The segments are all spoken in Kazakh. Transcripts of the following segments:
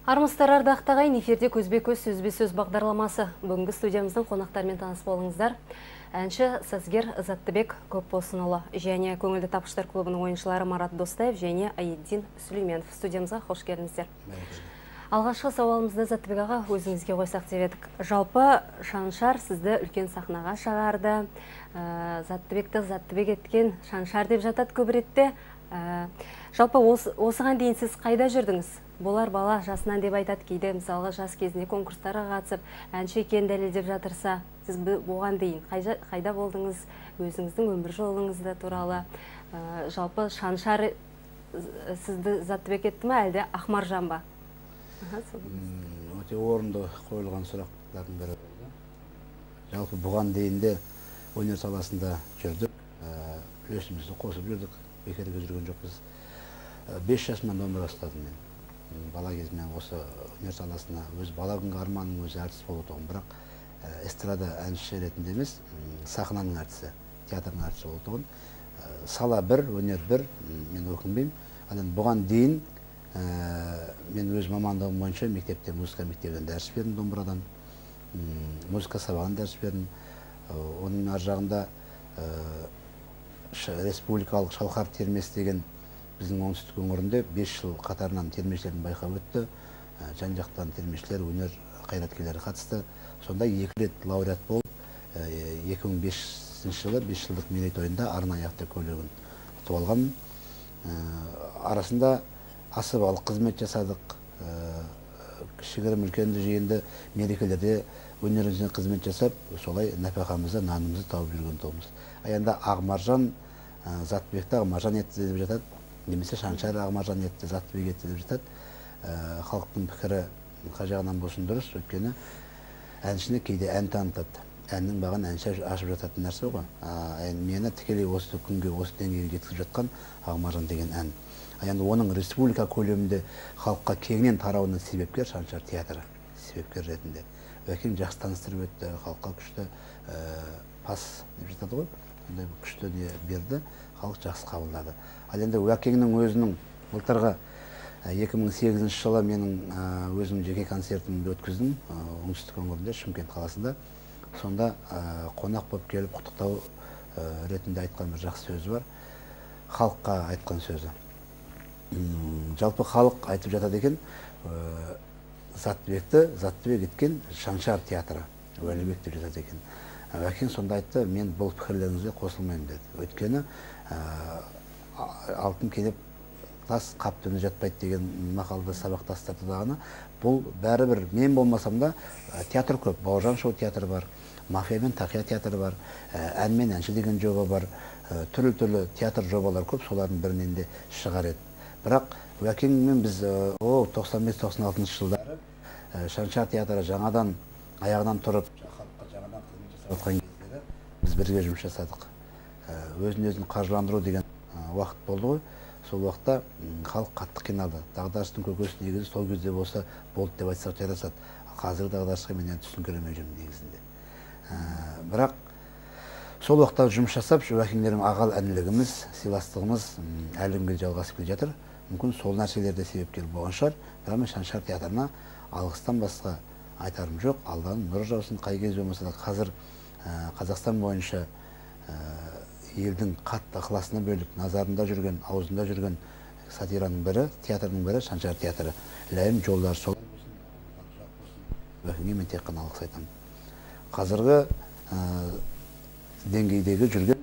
Армысыздар ардақтағай, эфирде көзбе-көз сөзбе-сөз бағдарламасы. Бүгінгі студиямыздың қонақтарымен таныс болыңыздар. Әнші сазгер Заттыбек Көпбосынұлы және көңілді тапқыштар клубының ойыншылары Марат Достаев және Айдин Сүлейменов. Студиямызға қош келдіңіздер. Алғашқы сауалымызды Заттыбек аға өзіңізге қойсақ деп едік. Жалпы Шаншар сізді үлкен сахнаға шығарды. Заттыбекті Заттыбек еткен Шаншар деп жатады көп ретте. Жалпы осыған дейін сіз қайда жүрдіңіз? Болар бала жасынан деп айтады кейде, мысалға жас кезінде конкурстарға қатысып, әнші екенін дәлелдеп жатырса, сіз оған дейін қайда болдыңыз, өзіңіздің өмір жолыңызды туралы, жалпы Шаншар сізді Заттыбек етті ме, әлде Ақмаржан ба? Өте орынды қойылған сұрақтардың бірі болды. Жалпы бұған дейін де өнер саласында жүрдік, үлесімізді қосып жүрдік, бекерге жүрген жоқпыз. 5 жасымнан домбыра ұстадым мен. Бала кезімнен осы өнер саласына өз бала күнгі арманым өзі әртіс болу тұғым, бірақ эстрада әнші ретінде емес, сахнаның әртісі, театрның әртісі болу тұғым. Сала бір, өнер бір, мен өкінбеймін. Бұған дейін мен өз мамандығым бойынша мектепте, музыка мектебінен дәріс бердім, домбырадан, музыка сабағын дәріс бердім. Оның ар жағында республикалық шалқар термесі деген біздің оңтүстік өңірінде 5 жыл қатарынан термешілердің байқауы өтті. Жан-жақтан термешілер, өнер қайраткерлері қатысты. Сонда 2 рет лауреат болып, 2005 жылы 5 жылдық мерейтойында арнайы автокөлігін ұтып алғанмын. Арасында асыбалық қызмет жасадық. Кішігірім үлкенді жиынды мерекелерде өнерімізбен қызмет жасап, солай нәпақамызды, нанымызды тауып жүрген тұғымыз. Аянда Ақмаржан, Заттыбекті Ақмаржан етті деп жатады. Немесе Шаншар Ақмаржан етті, Заттыбек етті деп жатады. Халықтың пікірі қажағынан болсын дұрыс, өйткені әншіні кейде ән танытады. Әннің бағын әнші ашып жататын нәрсе ғой. Мені тікелей осы күнге, осы деңгейге жеткізіп жатқан Ақмаржан деген ән. Енді оның республика көлемінде халыққа кеңінен тарауының себепкер Шаншар театры, себепкер ретінде. Өкең жақсы таныстырып өтті, халыққа күшті пас деп жатады ғой. Күшті не берді, халық жақсы қабылдады. Ал енді Уәкеңнің өзінің былтырғы 2008 жылы менің өзім жеке концертімді өткіздім оңтүстік өңірінде, Шымкент қаласында. Сонда қонақ болып келіп құттықтау ретінде айтқан бір жақсы сөзі бар. Халыққа айтқан сөзі. Жалпы халық айтып жатады екен, Заттыбек еткен Шаншар театры, Уәлібек деп жатады екен. Уәкең сонда айтты, мен бұл пікірлеріңізге қосылмаймын деді. Өйткені алтын келіп тас қап түні жатпайды деген мақалды сабақтастырды дағаны. Бұл бәрібір мен болмасам да театр көп. Бауыржан шоу театры бар, Мафия мен Тақия театры бар, ән мен әнші деген жоба бар. Түрлі театр жобалар көп, солардың бірінен де шығар еді. Бірақ Уәкеңмен біз 95-96 жылдары Шаншар театры жаңадан аяғынан тұрып, халыққа жаңадан қызмет жасап жатқан кездері біз бірге жұмыс жасадық. Өзін қаржыландыру деген уақыт болды ғой. Сол уақытта халық қатты қиналды. Дағдарыстың көкесі негізі сол кезде болса болды деп айтсақ жарасады. Қазір дағдарысқа мен түсінкіремей жүрмін негізінде. Бірақ сол уақытта жұмыс жасап, Уәкеңдерім ағал әнілігіміз, сыйластығымыз әлі күнге жалғасып келе жатыр. Мүмкін сол нәрселерде себепкер болған шығар. Бірақ мен Шаншар театрына алғыстан басқа айтарым жоқ. Алланың нұры жаусын, қай кез болмаса да қазір Қазақстан бойынша елдің қатты ықыласына бөліп, назарында жүрген, аузында жүрген сатираның бірі, театрның бірі Шаншар театры. Ләйім жолдар солай болсын. Уәкеңе мен тек қана алғыс айтамын. Қазіргі деңгейдегі жүрген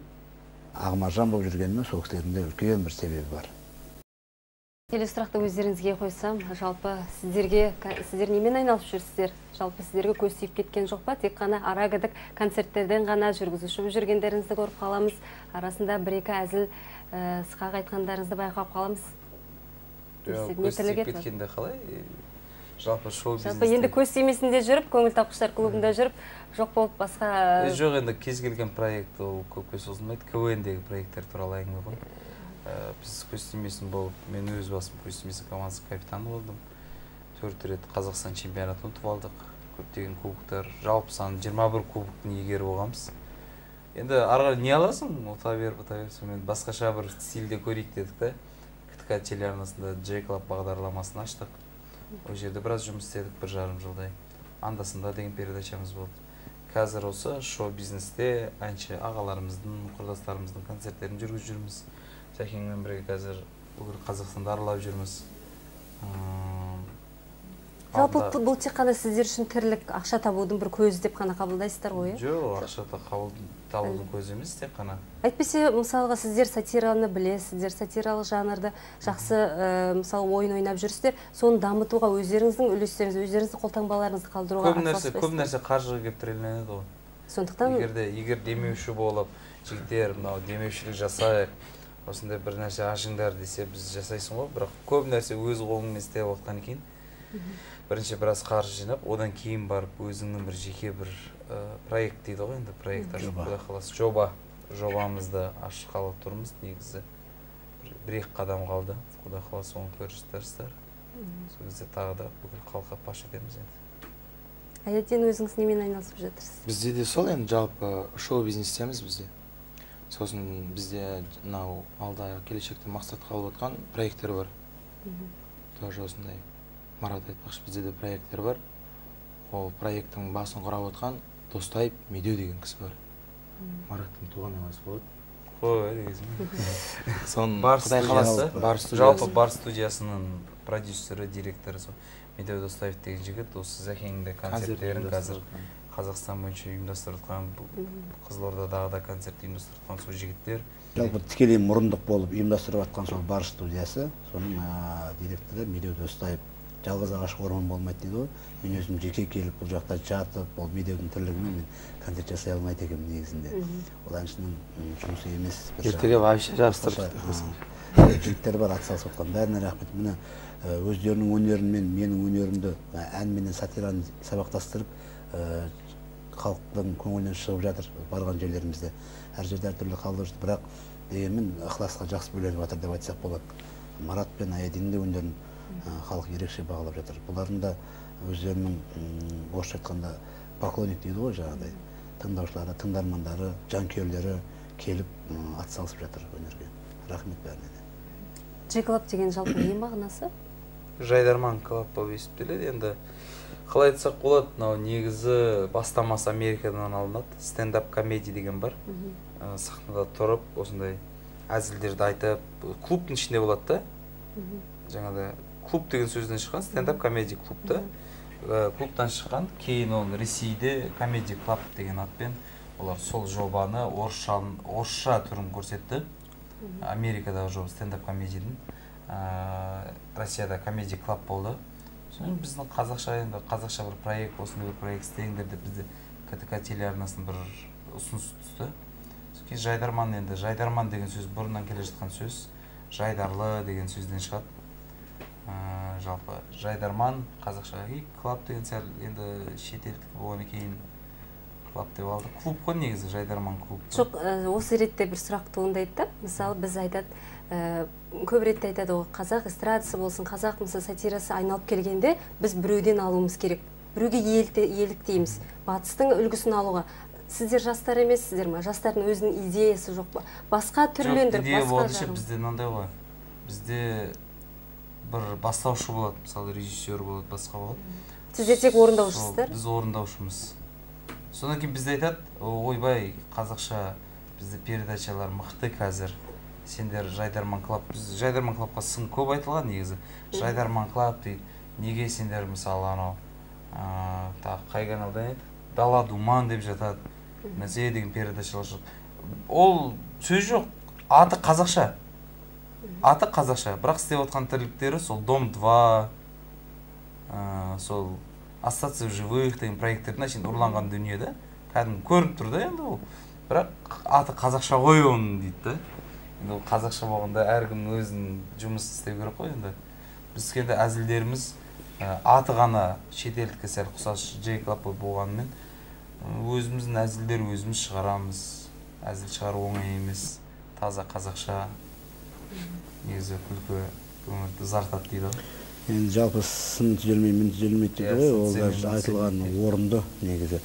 Ақмаржан болып жүргеніме сол кісілердің де үлкен бір себебі бар. Келесі сұрақты өздеріңізге қойсам, жалпы сіздер немен айналысып жүрсіздер? Жалпы сіздерге көз тиіп кеткен жоқ па? Тек қана ара-гідік концерттерден ғана жүргізуші жүргендеріңізді көріп қаламыз. Арасында бір-екі әзіл сықақ айтқандарыңызды байқап қаламыз. Көз тиіп кеткенде қалай? Жалпы шоу бизнесте. Жалпы енді көз тимесінде жүріп, көңіл тапқыштар клубында жүріп, жоқ болып басқа... Жоқ, енді кез келген проект ол көпке созылмайды. КВН-дегі проекттер туралы әңгіме ғой. Біз көстемесін болып, мен өз басым көстемесін командасы капитаны болдым. 4 рет Қазақстан чемпионатын ұтып алдық. Көптеген кубоктар, жалпы саны 21 кубоктың егері болғанбыз. Енді арғы не аласың? Ұта беріп, сонымен басқаша бір стильде көрейік дедік та. КТК телеарнасында Джей Клаб бағдарламасын аштық. Ол жерде біраз жұмыс істедік, 1,5 жылдай. Андасында деген передачамыз болды. Қазір осы шоу-бизнесте әнші ағаларымыздың, құрдастарымыздың концерттерін жүргізіп жүрміз. Жәкеңмен бірге қазір бүкіл Қазақстанды аралап жүрміз. Жалпы бұл тек қана сіздер үшін тірлік, ақша табудың бір көзі деп қана қабылдайсыздар ғой? Жоқ, ақша табудың көзі емес, тек қана. Әйтпесе, мысалға сіздер сатираны білесіздер, сатиралық жанрды жақсы мысалы ойын ойнап жүрсіздер, соны дамытуға өздеріңіздің үлестеріңіз, өздеріңіздің қолтаңбаларыңызды қалдыруға атсалыспайсыздар? Көп нәрсе қаржыға келіп тіреледі ғой. Сондықтан егер демеуші болып, жігіттер, мынау демеушілік жасайық, осындай бір нәрсе ашыңдар десе, біз жасайсың ғой, бірақ көп нәрсе өз қолыңмен істеп отқан екен. Бірінші біраз қаржы жинап, одан кейін барып өзіңнің бір жеке бір проект дейді ғой, енді проекттар Құдай қаласа жобамызды ашқалы тұрмыз. Негізі бір-екі қадам қалды. Құдай қаласа оны көрсеттерсіздер. Сол кезде тағы да бүкіл халыққа паш етеміз енді. Аяден өзіңіз немен айналысып жатырсыз? Бізде де сол, енді жалпы шоу-бизнестеміз бізде. Сосын бізде мынау алда келешекте мақсатқа алып отқан проекттер бар. Тоже осындай. Марат айтпақшы, бізде де проекттер бар. Ол проекттің басын құрап отқан Достайып Медеу деген кісі бар. Мараттың туған ағасы болады. Қой, дегізім. Сон Құдай қаласа, жалпы Бар студиясының продюсері, директоры Медеу Достайып деген жігіт, осы Зәкеңде концерттерін қазір Қазақстан бойынша ұйымдастырып отқан, Қызылордадағы да концерт ұйымдастырып отқан сол жігіттер. Жалпы тікелей мұрындық болып ұйымдастырып отқан сол Бар студиясы, соның директоры Медеу Достайып. Жалғыз ағаш орман болмайды дейді ғой. Мен өзім жеке келіп бұл жақта жатып, ол Медеудің тірлігімен мен концерт жасай алмайды екенмін негізінде. Ол әншінің жұмысы емес. Ертеге вообще жабыстырып жігіттер бар, атсалысып отқан. Бәріне рахмет. Міне өздерінің өнерімен менің өнерімді әнменен сатираны сабақтастырып, халықтың көңілінен шығып жатыр барған жерлерімізде. Әр жерде әртүрлі қалдырып жатыр, бірақ дегенмен ықыласқа жақсы бөленіп жатыр деп айтсақ болады. Марат пен Аядиннің де өнерін халық ерекше бағалап жатыр. Бұлардың да өздерінің орысша айтқанда поклонник дейді ғой, жаңағыдай тыңдаушылары, тыңдармандары, жанкүйерлері келіп атсалысып жатыр өнерге. Рахмет бәріне де. Джеклаб деген жалпы не мағынасы? Жайдарман клаб болып есептеледі. Енді қалай айтсақ болады, мынау негізі бастамасы Америкадан алынады. Стендап комедия деген бар. Сахнада тұрып, осындай әзілдерді айтып, клубтың ішінде болады да. Жаңағыдай клуб деген сөзден шыққан, стендап комедия клубта. Клубтан шыққан, кейін ол Ресейде комедия клаб деген атпен олар сол жобаны орысша түрін көрсетті. Америкадағы жоба стендап комедияның. Россияда комедия клаб болды. Соның біздің қазақша бір проект, осындай бір проект істеңдер деп бізде КТК телеарнасының бір ұсыныс түсті. Кейін жайдарман, енді жайдарман деген сөз бұрыннан келе жатқан сөз, жайдарлы деген сөзден шығады. Жалпы жайдарман қазақша клаб деген сәл енді шетелдік болғаннан кейін клаб деп алды. Клуб қой негізі, жайдарман клуб. Жоқ, осы ретте бір сұрақ туындайды. Мысалы, біз көп ретте айтады ғой, қазақ эстрадасы болсын, қазақ сатирасы айналып келгенде біз біреуден алуымыз керек. Біреуге еліктейміз. Батыстың үлгісін алуға. Сіздер жастар емессіздер ма? Жастардың өзінің идеясы жоқ па? Басқа түрлендіріп, басқа жарым. Бізде мынандай ғой. Бізде бір бастаушы болады, мысалы режиссер болады, басқа болады. Сіздер тек орындаушысыздар? Біз орындаушымыз. Содан кейін бізде айтады, ойбай, қазақша бізде передачалар мықты қазір. Сендер Жайдарман клаб, біз Жайдарман клабқа сын көп айтылған негізі. Жайдарман клаб дейді, неге сендер мысалы анау, қай каналдан еді? Дала думан деп жатады. Мәселе деген передачалар жоқ. Ол сөз жоқ, аты қазақша. Аты қазақша, бірақ істеп отқан тірліктері сол Дом 2, сол Остаться в живых деген проекттердің әшейін ұрланған дүниеде. Кәдімгі көрініп тұр да енді ол. Бірақ аты қазақша ғой оның дейді да. Енді ол қазақша болғанда әркім өзінің жұмыс істеу керек қой енді. Біз кенде әзілдеріміз аты ғана шетелдікке сәл ұқсас Джеклаб болғанымен өзіміздің әзілдер өзіміз шығарамыз. Әзіл шығару оңай емес, таза қазақша. Негізі күлкі өмірді зартат дейді ғой. Енді жалпы сын түзелмей, мін түзелмейді дейді ғой, ол да айтылған орынды негізі.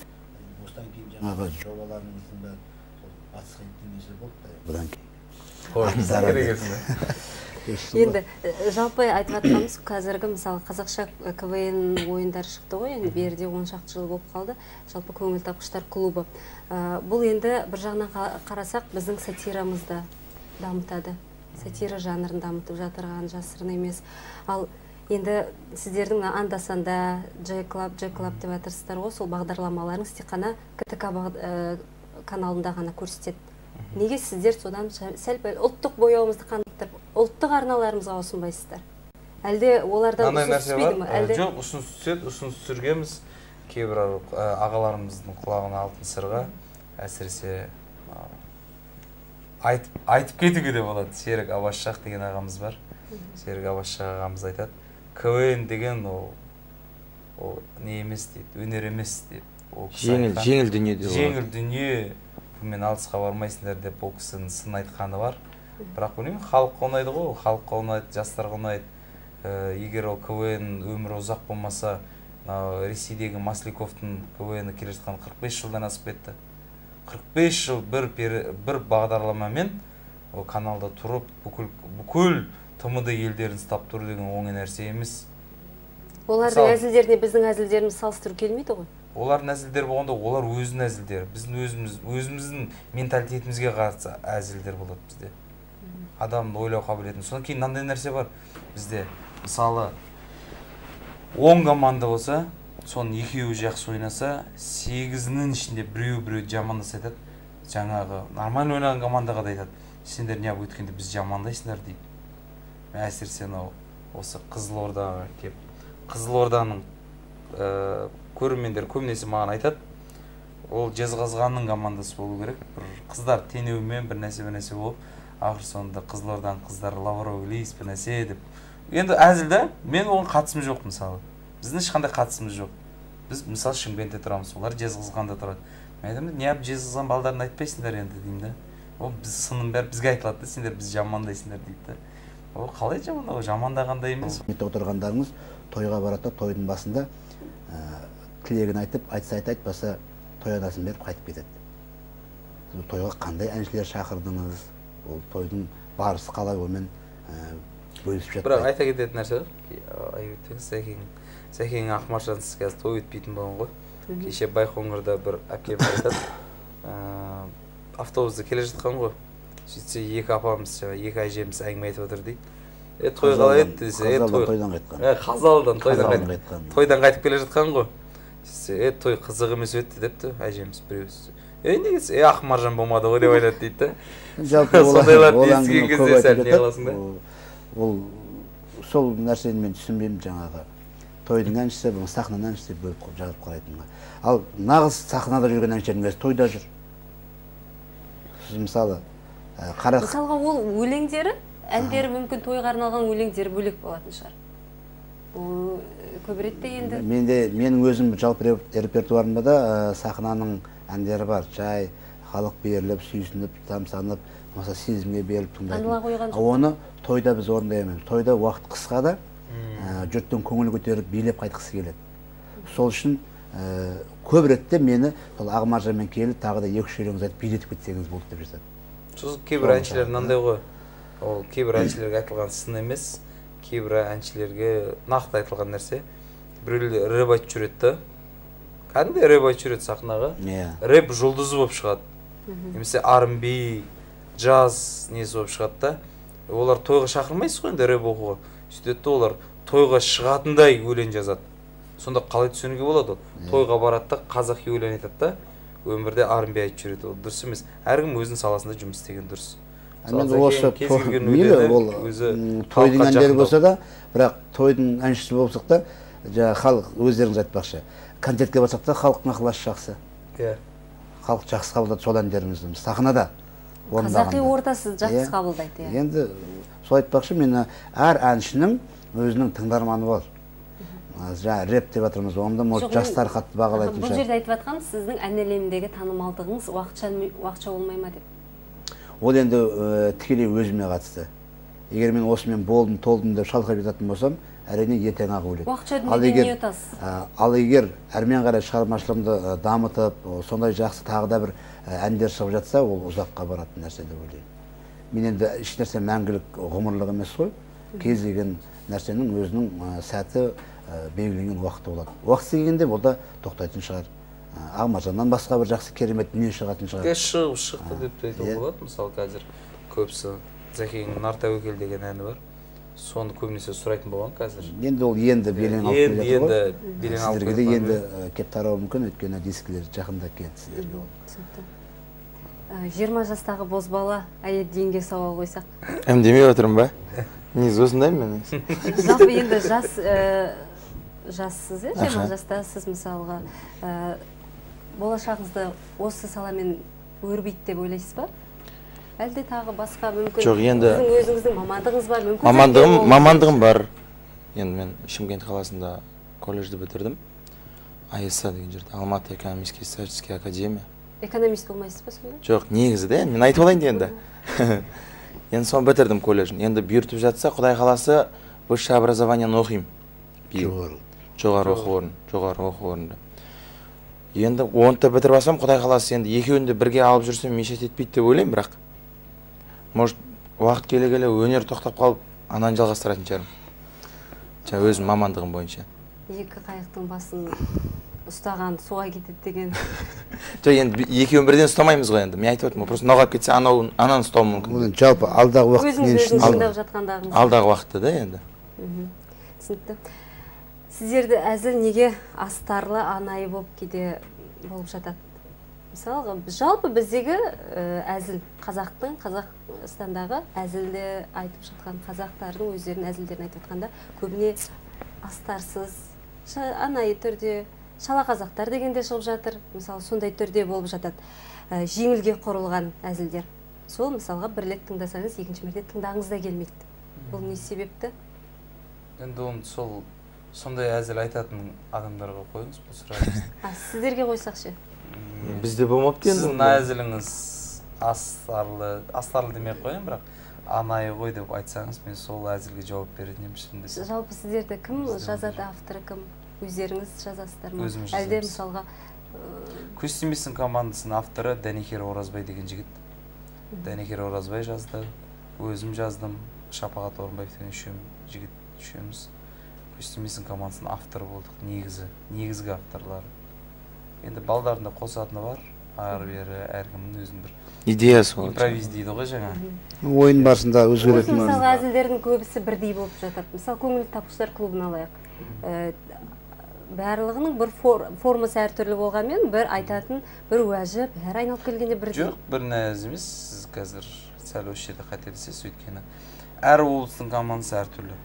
Осыдан кейін жаңағы жобаларымыздың да батысқа еттемесі болды да. Бұдан кейін. Енді жалпы айтып жатқанымыз қазіргі мысалы қазақша КВН ойындары шықты ғой, енді берде 10 шақты жыл болып қалды. Жалпы көңіл тапқыштар клубы. Бұл енді бір жағынан қарасақ біздің сатирамызды дамытады. Сатира жанрын дамытып жатырған жасырын емес. Ал енді сіздердің анда-санда J-Club деп айтырсыздар ғой, сол бағдарламаларыңыз тек қана КТК каналында ғана көрсетеді. Неге сіздер содан сәл-пәл ұлттық бояуымызды қанықтырып, ұлттық арналарымызға ұсынбайсыздар? Әлде олардан ұсыныс түспейді ме? Жоқ, ұсыныс түседі, ұсыныс түсіргенбіз. Кейбір ағаларымыздың құлағына алтын сырға, әсіресе айтып кетуге де болады. Серік Абашшақ деген ағамыз бар. Серік Абашшақ ағамыз айтады, КВН деген ол не емес дейді, өнер емес дейді. Жеңіл дүние деп. Жеңіл дүние, мен алысқа бармайсыңдар деп ол кісінің сын айтқаны бар. Бірақ білмеймін, халыққа ұнайды ғой, халыққа ұнайды, жастарға ұнайды. Егер ол КВН өмірі ұзақ болмаса, Ресейдегі Масляковтың КВНі келе жатқан 45 жылдан асып кетті. 45 жыл бір бағдарламамен каналда тұрып, бүкіл ТМД елдерін ұстап тұру деген оңай нәрсе емес. Олардың әзілдеріне біздің әзілдеріміз салыстыру келмейді ғой? Олардың әзілдер болғанда, олар өзінің әзілдері. Біздің өзіміздің менталитетімізге қатысты әзілдер болады бізде. Адамды ойлау қабілетін. Содан кейін мынандай нәрсе бар бізде. Мысалы, 10 команда болса, соның 2-і жақсы ойнаса, 8-інің ішінде біреу жамандаса айтады. Жаңағы нормально ойнаған командаға да айтады. Сендер не өткенде біз жамандайсыңдар дейді. Әсіресе осы Қызылордаға кеп, Қызылорданың көрермендер көбінесе маған айтады, ол Жезқазғанның командасы болу керек. Бір қыздар тенеумен бір нәрсе болып, ақыр соңында Қызылорданың қыздары лавровый лист бір нәрсе деп. Енді әзілді, мен оған қатысым жоқ мысалы. Біздің ешқандай қатысымыз жоқ. Біз мысалы Шымкентте тұрамыз, олар Жезқазғанда тұрады. Мен айтамын, неғып Жезқазған балдарын айтпайсыңдар енді деймін да. Ол біз сынның бәрі бізге айтылады, сендер біз жамандайсыңдар дейді. Ол қалай жамандау? Жамандағандай емес. Отырғандарыңыз тойға барады, тойдың басында тілегін айтып, айтпаса той анасын беріп қайтып кетеді. Тойға қандай әншілер шақырдыңыз? Ол тойдың барысы қалай олмен бөлісіп жатпайды. Бірақ айта кететін нәрсе Сәкең Ақмаржансыз қазір той өтпейтін болған ғой. Кеше Байқоңырда бір әпкем айтады, автобуста келе жатқан ғой. Сөйтсе екі апамыз, екі әжеміз әңгіме айтып отыр дейді. Той қалай еді десе, Қазалыдан тойдан қайтып келе жатқан ғой. Сөйтсе, той қызық емес өтті депті әжеміз біреусі. Негесі, Ақмаржан болмады ғой деп айтады дейді. Сондайларды естіген кезде сәл не қыласың да? Ол сол нәрсені мен түсінбеймін жаңағы. Тойдың әншісі, сахнаның әншісі бөліп жазып қарайтынға. Ал нағыз сахнада жүрген әншілердің өзі тойда жүр. Сіз мысалы мысалға ол өлеңдері, әндері мүмкін тойға арналған өлеңдері бөлек болатын шығар. Ол көп ретте енді. Менің өзім жалпы репертуарымда да сахнаның әндері бар. Жай халық беріліп, сүйсініп, тамсанып, сезімге беріліп тыңдайтын. Оны тойда біз орындаймыз. Тойда уақыт қысқа да жұрттың көңіл көтеріп билеп қайтқысы келеді. Сол үшін көп ретте мені сол Ақмаржанмен келіп тағы да 2-3 өлеңіңізді айтып билетіп кетсеңіз болды деп жазады. Сосын кейбір әншілер мынандай ғой, ол кейбір әншілерге айтылған сын емес, кейбір әншілерге нақты айтылған нәрсе. Біреулер рэп айтып жүреді да, кәдімгідей рэп айтып жүреді сахнаға, рэп жұлдызы болып шығады. Немесе R&B, джаз несі болып шығады да. Олар тойға шақырмайсыз ғой енді рэп оқуға. Сөйтеді олар тойға шығатындай өлең жазады. Сонда қалай түсінуге болады ол? Тойға барады да қазақи өлең айтады да, өмірде R&B айтып жүреді. Ол дұрыс емес. Әркім өзінің саласында жұмыс істеген дұрыс. Тойдың әндері болса да, бірақ тойдың әншісі болсақ та, халық өздеріңіз айтпақшы. Концертке барсақ та халықтың ықыласы жақсы. Халық жақсы қабылдады сол әндерімізді. Сахнада қазақи ортасы жақсы қабылдайды. Енді сол айтпақшы, мен әр әншінің өзінің тыңдарманы бар. Рэп деп жатырмыз, онда жастар қатты бағалайтын шығар. Бұл жерде айтып жатқан сіздің ән әлеміндегі танымалдығыңыз уақытша болмай ма деп? Ол енді тікелей өзіме қатысты. Егер мен осымен болдым, толдым деп шалқайып жататын болсам, әрине ертең ақ өледі. Уақытша дүниеде не ұтасыз? Ал егер әрмен қарай шығармашылығымды дамытып, сондай жақсы тағы да бір әндер шығып жатса, ол ұзаққа баратын нәрсе деп ойлаймын. мен енді еш нәрсе мәңгілік ғұмырлық емес қой. Кез келген нәрсенің өзінің сәті белгіленген уақыты болады. Уақыт дегенде бұл да тоқтайтын шығар. Ағмажаннан басқа бір жақсы керемет дүние шығатын шығар. Шықты деп айтуға болады. Мысалы қазір көбісі Зәкеңнің Нар Тәуекел деген әні бар. Соны көбінесе сұрайтын болған қазір. Енді ол енді белең алып келеді ғой. Енді белең алып келеді. Сіздерге енді кеп тарауы мүмкін, өйткені дискілер жақында келді сіздерге. 20 жастағы бозбала әйел дейінге сауал қойсақ. Демей отырмын ба? Негізі осындаймын мен. Жалпы енді жассыз, 20 жаста сіз мысалға болашағыңызды осы саламен өрбиді деп ойлайсыз ба? Әлде тағы басқа мүмкін? Жоқ, енді өзіңіздің мамандығыңыз бар, мүмкін? Мамандығым бар. Енді мен Шымкент қаласында колледжді бітірдім. АЭСА деген жерде, Алматы экономический статистический академия. Экономист болмайсыз ба сонда? Жоқ, негізі де, мен айтып алайын енді. Енді соны бітірдім колледжін. Енді бұйыртып жатса, Құдай қаласы высшее образованияны оқимын. Жоғары оқу орнында. Енді 10-ты бітіріп алсам, Құдай қаласы енді екеуінде бірге алып жүрсем мешет етпейді деп ойлаймын, бірақ может уақыт келе-келе өнер тоқтап қалып, ананы жалғастыратын шығармын. Жаңа өзім мамандығым бойынша. Екі қайықтың басын ұстаған суға кетеді деген. Жоқ, енді екеуін бірден ұстамаймыз ғой енді. Мен айтып отырмын, просто нағап кетсе ананы ұстауым мүмкін. Бұл жалпы алдағы уақыт мен үшін алдағы уақытта да енді. Түсінікті. Сіздерді әзіл неге астарлы, анайы болып кейде болып жатады? Мысалға, жалпы біздегі әзіл, Қазақстандағы әзілді айтып жатқан, қазақтардың өздерінің әзілдерін айтып жатқанда, көбіне астарсыз, анайы түрде, шала қазақтар дегенде шығып жатыр. Мысалы, сондай түрде болып жатады. Жеңілге құрылған әзілдер. Сол, мысалға, бір рет тыңдасаңыз, екінші мәрте тыңдағыңыз да келмейді. Бұл не себепті? Енді оны сондай әзіл айтатын адамдарға қойыңыз, бұл сұрағыңызды. Сіздерге қойсақшы. Бізде болмапты енді. Сіздің әзіліңіз астарлы демей қойын, бірақ анайы ғой деп айтсаңыз, мен сол әзілге жауап беретін емшін десем. Жалпы сіздерді кім жазады, авторы кім? Өздеріңіз жазасыздар ма? Өзіміз Әлде жазамыз. мысалға Көстемесін командасының авторы Дәнекер Оразбай деген жігіт. Дәнекер Оразбай жазды, өзім жаздым, Шапағат Орынбаев деген үшеуміз Көстемесін командасының авторы болдық, негізгі авторлары. Енді балдарында қосатыны бар, ары-бері әркімнің өзінің бір идеясы болады. Импровиз дейді ғой жаңа. Ойын барысында өзгеретін бар. Мысалы, әзілдердің көбісі бірдей болып жатады. Мысалы, көңілді тапқыштар клубын алайық. Барлығының бір формасы әртүрлі болғанмен, бір айтатын, бір уәжі, бәрі айналып келгенде бірдей. Жоқ, бір нәрсе емес, сіз қазір сәл осы жерде қателесесіз, өйткені әр облыстың командасы әртүрлі.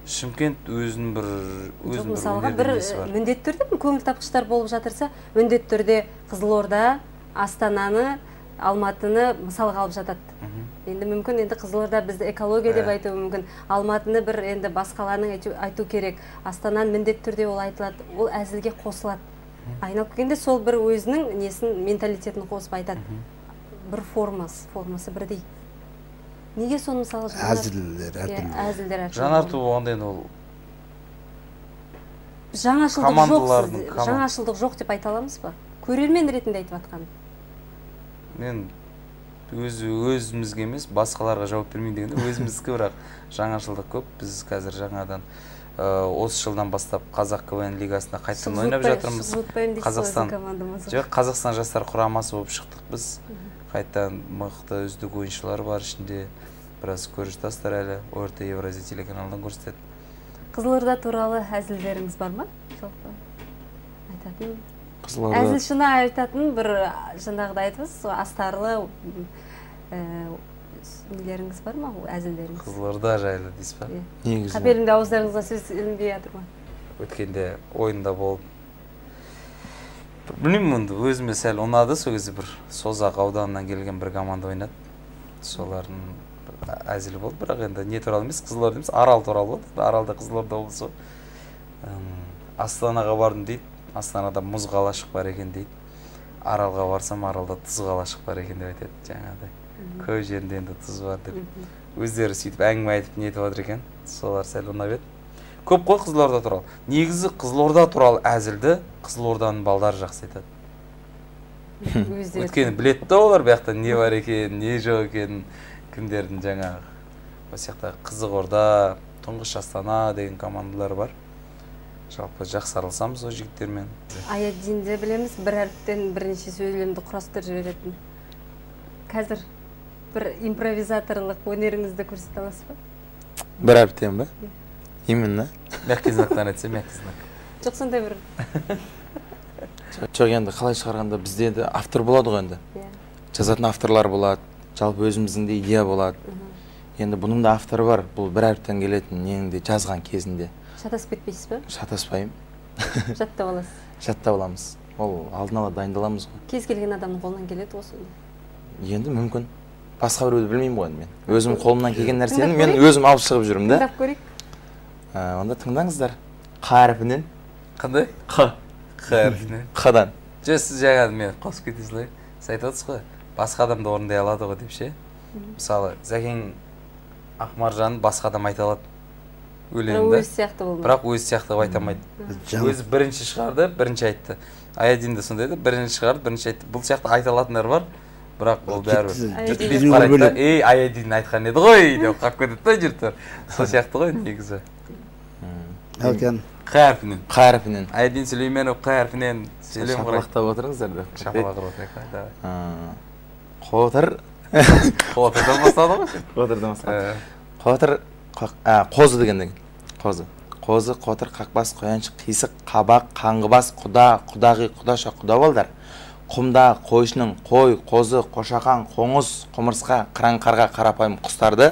Шымкент өзінің бір мысалға бір міндетті түрде көңіл тапқыштар болып жатырса, міндетті түрде Қызылорда, Астананы, Алматыны мысалға алып жатады. Енді мүмкін енді Қызылорда бізді экология деп айтуы мүмкін. Алматыны бір енді басқаларының айту керек. Астананы міндетті түрде ол айтылады, ол әзілге қосылады. Айналып келгенде сол бір өзінің несін, менталитетін қосып айтады. Бір формасы бірдей. Неге соны мысалы әзілдер әртүрлі. Жаңарту болғанда енді ол жаңашылдық жоқ деп айта аламыз ба? Көрермен ретінде айтып атқан. Мен өзімізге емес, басқаларға жауап бермейін дегенде, өзіміздікі бірақ жаңашылдық көп. Біз қазір жаңадан 30 жылдан бастап Қазақ КВН лигасында қайтадан ойнап жатырмыз. Қазақстан жастар құрамасы болып шықтық біз. Қайтадан мықты үздік ойыншылар бар ішінде. Біраз көріштастар әлі ОРТ Евразия телеканалынан көрсетеді. Қызылорда туралы әзілдеріңіз бар ма? Айтатын. Қызылорда. Әзілшіні айтатын бір жаңағыда айтыңыз, астарлы нелеріңіз бар ма? Әзілдеріңіз. Қызылорда жайлы дейсіз ба? Қапелімде ауыздарыңызға сөз ілінбей жатыр ма? Өткенде ойында болып. Білмеймін, өзіме сәл ұнады, сол кезде бір Созақ ауданынан келген бір команда ойнады. Солардың әзілі болды, бірақ енді не туралы емес, Қызылорда емес, Арал туралы болды. Аралда Қызылорда облысы. Астанаға бардым дейді. Астанада мұз қалашық бар екен дейді. Аралға барсам, Аралда тұз қалашық бар екен деп айтады жаңағыдай. Көп жерінде енді тұз бар деп. Өздері сөйтіп әңгіме айтып не етіп отыр екен. Солар сәл ұнап еді. Көп қой Қызылорда туралы. Негізі Қызылорда туралы әзілді Қызылорданың балдары жақсы айтады. Өткені білетті олар, бияқта не бар екен, не жоқ екен. кімдердің жаңағы осияқта Қызық Орда, Тұңғыш Астана деген командалар бар. Жалпы жақсы араласамыз о жігіттермен. Аяддинде білеміз, бір әріптен бірнеше сөйлемді құрастырып жіберетін. Қазір бір импровизаторлық өнеріңізді көрсете аласыз ба? Бір әріптен ба? Именно. Мягкий знактан айтса, мягкий знак. Жоқ, сондай бір. Жоқ, енді қалай шығарғанда бізде де автор болады ғой енді. Жазатын авторлар болады, жалпы өзіміздің де идея болады. Енді бұның да авторы бар, бұл бір әріптен келетін неңді жазған кезінде. Шатасып кетпейсіз ба? Шатаспаймын. Жаттап аласыз. Жаттап аламыз. Ол алдын ала дайындаламыз ғой. Кез келген адамның қолынан келеді осы. Енді мүмкін. Басқа біреуді білмеймін ғой мен. Өзім қолымнан келген нәрсені мен өзім алып шығып жүрмін да. Тыңдап көрейік. Онда тыңдаңыздар. Қ әрпінен. Қандай? Қ. Қ әрпінен. Қ-дан. Жоқ, сіз жаңа мен қосып кетесіз ғой. Сіз айтып отырсыз ғой, басқа адамды орындай алады ғой деп ше. Мысалы, Зәкең Ақмаржанын басқа адам айта алады. Өлеңді. Өз сияқты болмайды. Бірақ өз сияқты айта алмайды. Өзі бірінші шығарды, бірінші айтты. Аяддин де сондай еді, бірінші шығарды, бірінші айтты. Бұл сияқты айта алатындар бар, бірақ ол бәрібір бүйтіп қарайды да, ей, Аяддин айтқан еді ғой деп қалып кетеді да жұрттар. Сол сияқты ғой негізі. Әукен. Қ әрпінен. Қ әрпінен. Аяддин Сүлейменов Қ әрпінен сөйлем құрайды. Шапалақтап отырыңыздар да. Шапалақтап отырайық. Қотыр. Қотырдан бастады ғой сен. Қотырдан бастады. Қотыр, қозы дегенде. Қозы. Қозы, қотыр, қақбас, қояншы, қисық, қабақ, қаңғыбас, құда, құдағи, құдаша, құда болдар. Құмда қойшының қой, қозы, қошақан, қоңыз, құмырсқа, қыран қарға, қарапайым құстарды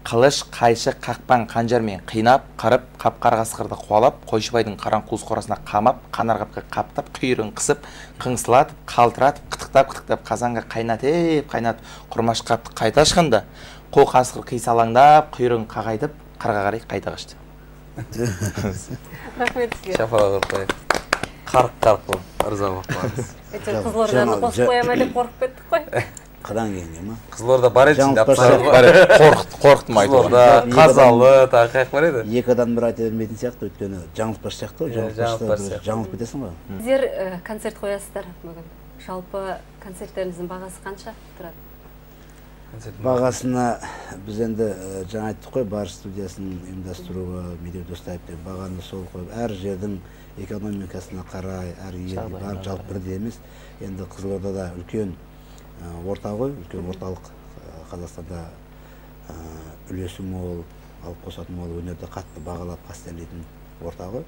қылыш, қайшы, қақпан, қанжармен қинап, қырып, қап-қарға сықырды қуалап, қойшыбайдың қаран қуыз қорасына қамап, қанарғапқа қаптап, құйрығын қысып, қыңсылатып, қалтыратып, қытықтап, қазанға қайнатып, құрмаш қапты қайта ашқанда, қол қасқыр қисалаңдап, құйрығын қағайдып, қарға қарай қайта қашты. Рахмет сізге. Шапалақ ұрып қойып. Қарқ болып, ырза болып қаламыз. Қызылорданы қосып қояма деп қорқып кеттік қой. Қыдан кейінге ма? Қызылорда бар еді şimdi қорқытым айтып Қызылорда, Қазалы, тағы қаяқ бар еді? Екі адам бір айта бермейтін сияқты, өйткені жаңылыспаш сияқты ғой, жаңылып кетесің ғой. Сіздер концерт қоясыздар бүгін. Жалпы концерттеріңіздің бағасы қанша тұрады? Бағасына біз енді жаңа айттық қой, Барыс студиясын ұйымдастыруға Медеу Достаевтың бағаны сол қойып, әр жердің экономикасына қарай, әр елге бар, жалпы бірдей емес. Енді Қызылордада үлкен орта ғой, үлкен орталық, Қазақстанда үлесі мол, алып қосатын мол, өнерді қатты бағалап қастерлейтін орта ғой.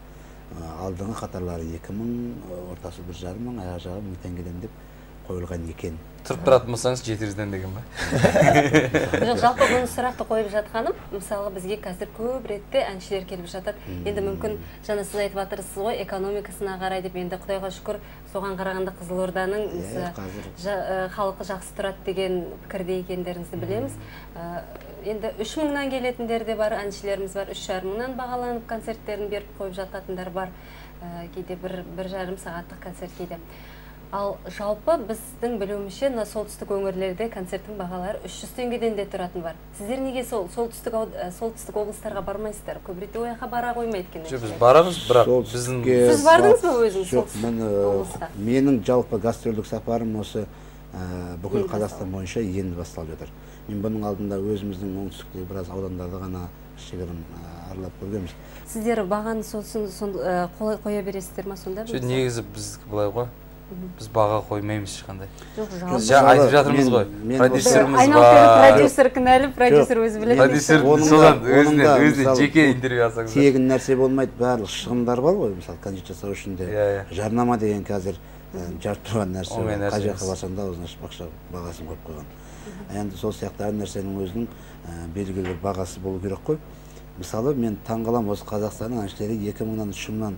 Алдыңғы қатарлары 2000, ортасы 1,5 мың, аяқ жағы 1000 теңгеден деп қойылған екен. Тұрып тұратын болсаңыз 700-ден деген ба? Жоқ, жалпы бұны сұрақты қойып жатқаным, мысалы бізге қазір көп ретте әншілер келіп жатады. Енді мүмкін жаңа сіз айтып жатырсыз ғой, экономикасына қарай деп, енді Құдайға шүкір, соған қарағанда Қызылорданың халқы жақсы тұрады деген пікірде екендеріңізді білеміз. Енді 3000-нан келетіндер де бар, әншілеріміз бар, 3500-нан бағаланып концерттерін беріп қойып жататындар бар. Кейде 1,5 сағаттық концерт кейде. Ал жалпы біздің білуімізше солтүстік өңірлерде концерттің бағалары 300 теңгеден де тұратын бар. Сіздер неге солтүстік облыстарға бармайсыздар? Көбіректе ояққа бара қоймайды екен. Жоқ, біз барамыз, бірақ біздің... Сіз бардыңыз ба өзіңіз солтүстік облысқа? Менің жалпы гастрольдік сапарым осы бүкіл Қазақстан бойынша енді басталып жатыр. Мен бұның алдында өзіміздің оңтүстіктегі біраз аудандарды ғана кішігірім аралап көргенбіз. Сіздер бағаны қоя бересіздер ма сонда? Негізі біздікі былай ғой. Біз баға қоймаймыз ешқандай. Жоқ, айтып жатырмыз ғой. Продюсеріміз бар. Айналып беріп продюсер кінәлі, продюсер өзі біледі. Продюсер содан өзіне жеке интервью алсаңыз. Тегін нәрсе болмайды, барлық шығындар бар ғой, мысалы концерт жасау үшін де. Жарнама деген қазір жарып тұрған нәрсе. Қай жаққа барсаң да аузын ашып ақша бағасын қойып қойған. Енді сол сияқты әр нәрсенің өзінің белгілі бір бағасы болу керек қой. Мысалы мен таңғаламын, осы Қазақстанның әншілері 2000-нан 3000-нан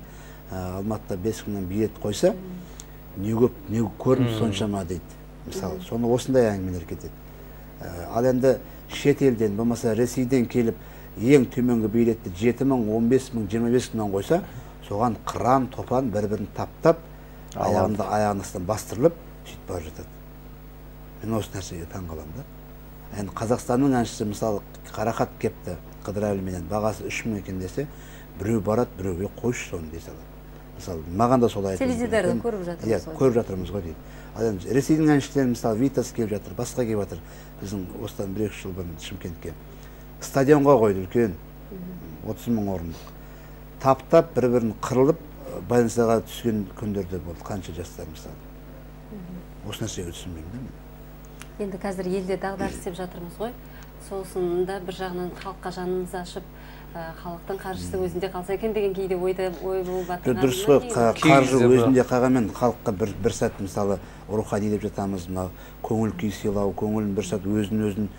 Алматыда 5000-нан билет қойса, не көп, не көрініп соншама дейді. Мысалы, соны осындай әңгімелер кетеді. Ал енді шет елден, болмаса Ресейден келіп, ең төменгі билетті 7000, 15000, 25000-нан қойса, соған қыран, топан бір-бірін таптап, аяғын астынан бастырылып, сөйтіп бара жатады. Мен осы нәрсеге таңғаламын да. Енді Қазақстанның әншісі, мысалы, Қарақат кепті, Қыдырәліменен бағасы 3000 екен десе, біреу барады, біреуге қойшы соны дей салады. мысалы маған да солай айтылып теледидарда жатыр. көріп жатырмыз Иә, ғой. көріп жатырмыз ғой дейді. Ал енді Ресейдің әншілері мысалы Витас келіп жатыр, басқа келіп жатыр. Біздің осыдан 1-2 жыл бұрын Шымкентке стадионға қойды үлкен 30 000 орындық. Таптап бір-бірін қырылып больницаға түскен күндерде болды. Қанша жастар мысалы. Осы нәрсеге түсінбеймін. Енді қазір елде дағдарыс деп жатырмыз ғой. Соғысында бір жағынан халыққа жанымызды ашып, халықтың қаржысы өзінде қалса екен деген кейде ой болып жатыр. Дұрыс қой, қаржы өзінде қалғанмен халыққа бір сәт мысалы рухани деп жатамыз, мынау көңіл күй сыйлау, көңілін бір сәт өзін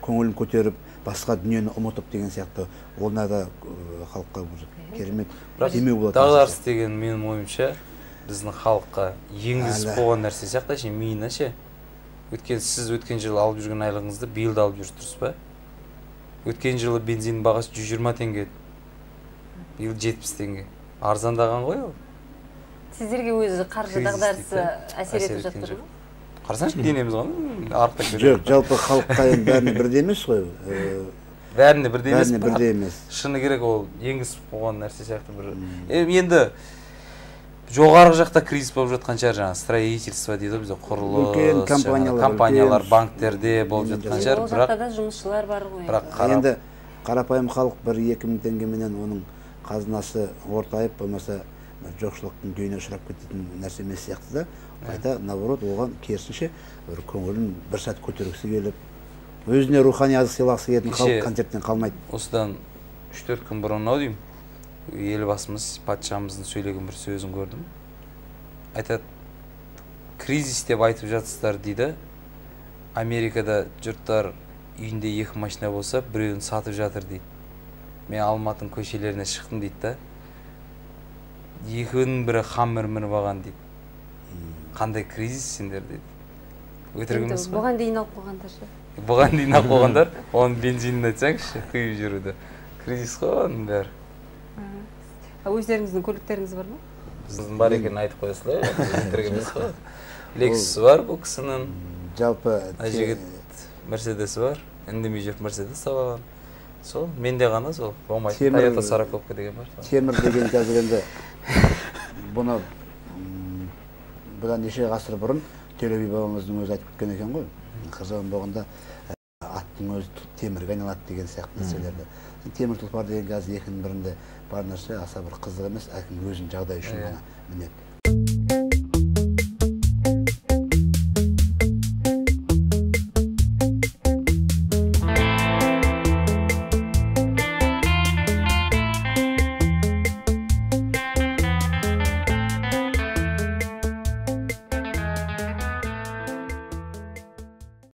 көңілін көтеріп, басқа дүниені ұмытып деген сияқты, олна да халыққа бір керемет демеу болады. Дағдарыс деген менің ойымша біздің халыққа енгізіп қойған нәрсе сияқты ше, миына ше. Өткен сіз өткен жылы алып жүрген айлығыңызды биыл да алып жүрсіз ба? Өткен жылы бензиннің бағасы 120 теңге. Биыл 70 теңге. Арзандаған ғой ол. Сіздерге өзі қаржы дағдарысы әсер етіп жатыр ма? Қарасаңшы, денеміз ғой, артта көреді. Жоқ, жалпы халыққа бәріне бірдей емес қой. Бәріне бірдей емес. Бәріне бірдей емес. Шыны керек ол енгізіп қойған нәрсе сияқты бір. Енді жоғарғы жақта кризис болып жатқан шығар, жаңа строительство дейді бізде, құрылыс, компаниялар, банктерде болып жатқан шығар, ол жақта да жұмысшылар бар ғой. Енді қарапайым халық 1-2 мың теңгеменен оның қазынасы ортайып, болмаса жоқшылықтың күйіне ұшырап кететін нәрсе емес сияқты да, қайта наоборот оған керісінше бір көңілін бір сәт көтергісі келіп, өзіне рухани азық сыйлағысы келетін халық концерттен қалмайды. Осыдан 3-4 күн бұрын деймін, елбасымыз, патшамыздың сөйлеген бір сөзін көрдім. Айтады, кризис деп айтып жатсыздар дейді, Америкада жұрттар үйінде 2 машина болса, біреуін сатып жатыр дейді. Мен Алматының көшелеріне шықтым дейді да, екеуінің бірі хаммер мініп алған дейді. Қандай кризис сендер дейді. Өтірік емес пе? Бұған дейін алып қойғандар ше. Бұған дейін алып қойғандар, оның бензинін айтсаңызшы, құйып жүруді. Кризис қой оның бәрі. Өздеріңіздің көліктеріңіз бар ма? Біздің бар екенін айтып қойсыздар, өтірік емес қой. Лексусы бар бұл кісінің. Жалпы жігіт Мерседесі бар. Үндемей жүріп Мерседес алған. Сол, менде ғана сол, болмайды. Toyota Саракопка деген бар. Темір деген қазір енді бұны бұдан неше ғасыр бұрын Төле би бабамыздың өзі айтып кеткен екен ғой. Қырғын болғанда аттың өзі темірге айналады деген сияқты нәрселерді. Темір тұлпар деген қазір екінің бірінде бар нәрсе аса бір қызық емес, әкім өзінің жағдайы үшін ғана мінеді.